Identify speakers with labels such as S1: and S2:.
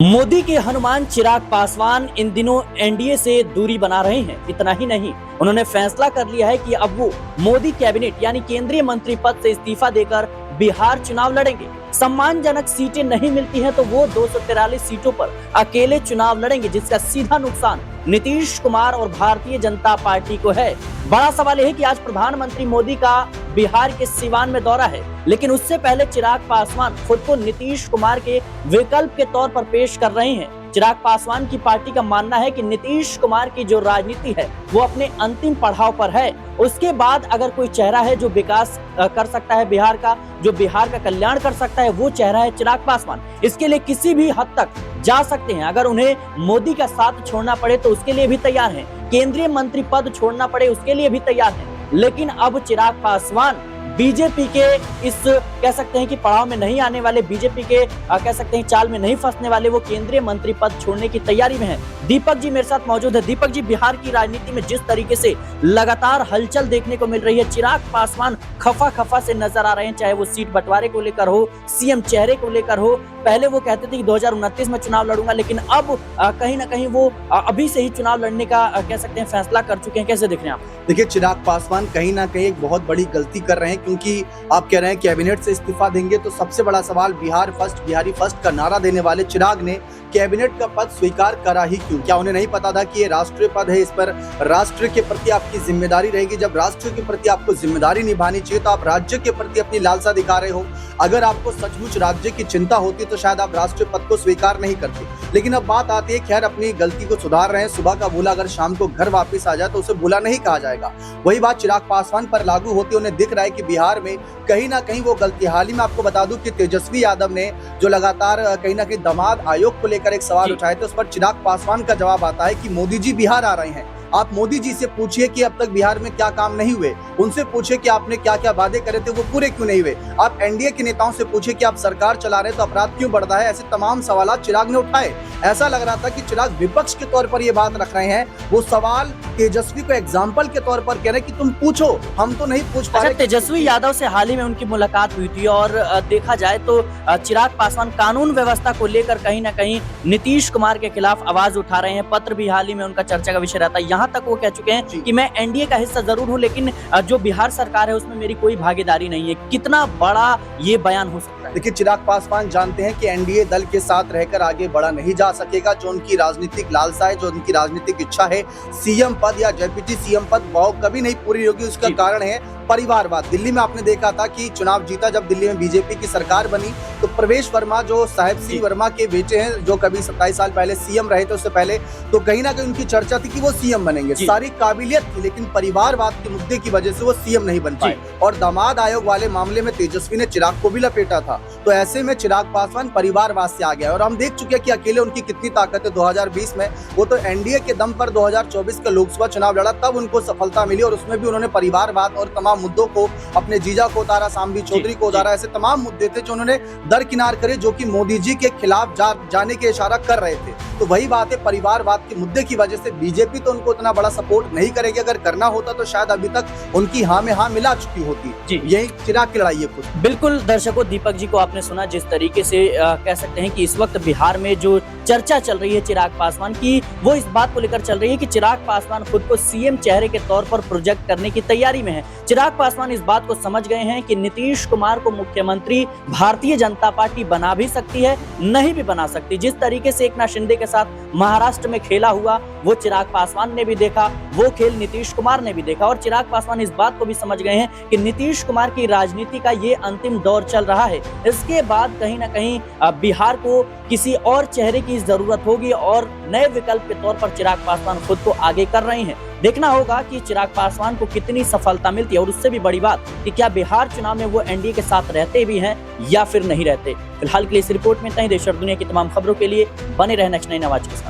S1: मोदी के हनुमान चिराग पासवान इन दिनों एनडीए से दूरी बना रहे हैं। इतना ही नहीं, उन्होंने फैसला कर लिया है कि अब वो मोदी कैबिनेट यानी केंद्रीय मंत्री पद से इस्तीफा देकर बिहार चुनाव लड़ेंगे। सम्मानजनक सीटें नहीं मिलती हैं तो वो 243 सीटों पर अकेले चुनाव लड़ेंगे, जिसका सीधा नुकसान नीतीश कुमार और भारतीय जनता पार्टी को है। बड़ा सवाल यह है कि आज प्रधानमंत्री मोदी का बिहार के सीवान में दौरा है, लेकिन उससे पहले चिराग पासवान खुद को नीतीश कुमार के विकल्प के तौर पर पेश कर रहे हैं। चिराग पासवान की पार्टी का मानना है कि नीतीश कुमार की जो राजनीति है वो अपने अंतिम पड़ाव पर है। उसके बाद अगर कोई चेहरा है जो विकास कर सकता है बिहार का, जो बिहार का कल्याण कर सकता है, वो चेहरा है चिराग पासवान। इसके लिए किसी भी हद तक जा सकते हैं। अगर उन्हें मोदी का साथ छोड़ना पड़े तो उसके लिए भी तैयार हैं। केंद्रीय मंत्री पद छोड़ना पड़े उसके लिए भी तैयार हैं। लेकिन अब चिराग पासवान बीजेपी के इस कह सकते हैं कि पड़ाव में नहीं आने वाले, बीजेपी के कह सकते हैं चाल में नहीं फंसने वाले वो केंद्रीय मंत्री पद छोड़ने की तैयारी में है। दीपक जी मेरे साथ मौजूद है। दीपक जी, बिहार की राजनीति में जिस तरीके से लगातार हलचल देखने को मिल रही है, चिराग पासवान खफा से नजर आ रहे हैं, चाहे वो सीट बंटवारे को लेकर हो, सीएम चेहरे को लेकर हो। पहले वो कहते थे कि 2029 में चुनाव लड़ूंगा, लेकिन अब कहीं ना कहीं वो अभी से ही चुनाव लड़ने का कह सकते हैं फैसला कर चुके हैं। कैसे देख रहे हैं आप?
S2: देखिए, चिराग पासवान कहीं ना कहीं एक बहुत बड़ी गलती कर रहे हैं, क्योंकि आप कह रहे हैं कैबिनेट से इस्तीफा देंगे, तो सबसे बड़ा सवाल बिहार फर्स्ट, बिहारी फर्स्ट का नारा देने वाले चिराग ने कैबिनेट का पद स्वीकार करा ही क्यों? क्या उन्हें नहीं पता था कि ये राष्ट्रीय पद है, इस पर राष्ट्र के प्रति आपकी जिम्मेदारी रहेगी। जब राष्ट्र के प्रति आपको जिम्मेदारी निभानी चाहिए तो आप राज्य के प्रति अपनी लालसा दिखा रहे हो। अगर आपको सचमुच राज्य की चिंता होती तो शायद आप राष्ट्रीय पद को स्वीकार नहीं करते। लेकिन अब बात आती है, खैर अपनी गलती को सुधार रहे हैं। सुबह का भूला अगर शाम को घर वापस आ जाए तो उसे भूला नहीं कहा जाएगा। वही बात चिराग पासवान पर लागू होती है। उन्हें दिख रहा है कि बिहार में कहीं ना कहीं वो गलती। हाल ही में आपको बता दूं कि तेजस्वी यादव ने जो लगातार कहीं ना कहीं दामाद आयोग को लेकर एक सवाल उठाए थे, उस पर चिराग पासवान का जवाब आता है कि मोदी जी बिहार आ रहे हैं। आप मोदी जी से पूछिए कि अब तक बिहार में क्या काम नहीं हुए, उनसे पूछिए कि आपने क्या क्या वादे करे थे वो पूरे क्यों नहीं हुए। आप एनडीए के नेताओं से पूछिए कि आप सरकार चला रहे तो अपराध क्यों बढ़ रहा है। ऐसे तमाम सवाल चिराग ने उठाए। ऐसा लग रहा था कि चिराग विपक्ष के तौर पर ये बात रख रहे हैं। वो सवाल तेजस्वी को एग्जाम्पल के तौर पर कह रहे हैं कि तुम पूछो, हम तो नहीं पूछ पा रहे।
S1: तेजस्वी यादव से हाल ही में उनकी मुलाकात हुई थी और देखा जाए तो चिराग पासवान कानून व्यवस्था को लेकर कहीं ना कहीं नीतीश कुमार के खिलाफ आवाज उठा रहे हैं। पत्र भी हाल ही में उनका चर्चा का विषय रहता है। यहाँ तक वो कह चुके हैं कि मैं एनडीए का हिस्सा जरूर हूँ, लेकिन जो बिहार सरकार है उसमें मेरी कोई भागीदारी नहीं है। कितना बड़ा ये बयान हो सकता है?
S2: देखिए, चिराग पासवान जानते हैं कि एनडीए दल के साथ रहकर आगे बढ़ा नहीं जा सकेगा। जो उनकी राजनीतिक लालसा है, जो उनकी राजनीतिक इच्छा है, सीएम पद या डेप्यूटी सीएम पद वो कभी नहीं पूरी होगी। उसका कारण है परिवारवाद। दिल्ली में आपने देखा था कि चुनाव जीता जब दिल्ली में बीजेपी की सरकार बनी, तो प्रवेश वर्मा जो साहेब सिंह वर्मा के बेटे हैं, जो कभी 27 साल पहले सीएम रहे थे, उससे पहले तो कहीं ना कहीं उनकी चर्चा थी कि वो सीएम बनेंगे। सारी काबिलियत थी, लेकिन परिवारवाद के मुद्दे की वजह से वो सीएम नहीं बन पाए। और दामाद आयोग वाले मामले में तेजस्वी ने चिराग को भी लपेटा था। तो ऐसे में चिराग पासवान परिवारवाद से आ गया और हम देख चुके हैं कि अकेले उनकी कितनी ताकत है। 2020 में वो तो एनडीए के दम पर 2024 का लोकसभा चुनाव लड़ा, तब उनको सफलता मिली और उसमें भी उन्होंने परिवारवाद और तमाम मुद्दों को, अपने जीजा को उतारा, सांबी चौधरी को उतारा। ऐसे तमाम मुद्दे थे जो उन्होंने दरकिनार करे, जो कि मोदी जी के खिलाफ जाने के इशारा कर रहे थे। तो वही बात है, परिवारवाद के मुद्दे की वजह से बीजेपी तो उनको उतना बड़ा सपोर्ट नहीं करेगी। अगर करना होता तो शायद अभी तक उनकी हाँ में हाँ मिला चुकी होती। यही चिराग की लड़ाई है खुद।
S1: बिल्कुल दर्शकों, दीपक जी को आपने सुना जिस तरीके से कह सकते हैं कि इस वक्त बिहार में जो चर्चा चल रही है चिराग पासवान की, वो इस बात को लेकर चल रही है कि चिराग पासवान खुद को सीएम चेहरे के तौर पर प्रोजेक्ट करने की तैयारी में है। चिराग पासवान इस बात को समझ गए हैं कि नीतीश कुमार को मुख्यमंत्री भारतीय जनता पार्टी बना भी सकती है, नहीं भी बना सकती। जिस तरीके से एकनाथ शिंदे के साथ महाराष्ट्र में खेला हुआ, वो चिराग पासवान ने भी देखा, वो खेल नीतीश कुमार ने भी देखा। और चिराग पासवान इस बात को भी समझ गए हैं कि नीतीश कुमार की राजनीति का ये अंतिम दौर चल रहा है। इसके बाद कहीं ना कहीं बिहार को किसी और चेहरे की जरूरत होगी और नए विकल्प के तौर पर चिराग पासवान खुद को आगे कर रहे हैं। देखना होगा कि चिराग पासवान को कितनी सफलता मिलती है और उससे भी बड़ी बात कि क्या बिहार चुनाव में वो एनडीए के साथ रहते भी हैं या फिर नहीं रहते। फिलहाल के लिए इस रिपोर्ट में इतना ही। देश और दुनिया की तमाम खबरों के लिए बने रहे नेक्स्ट 9 आवाज के साथ।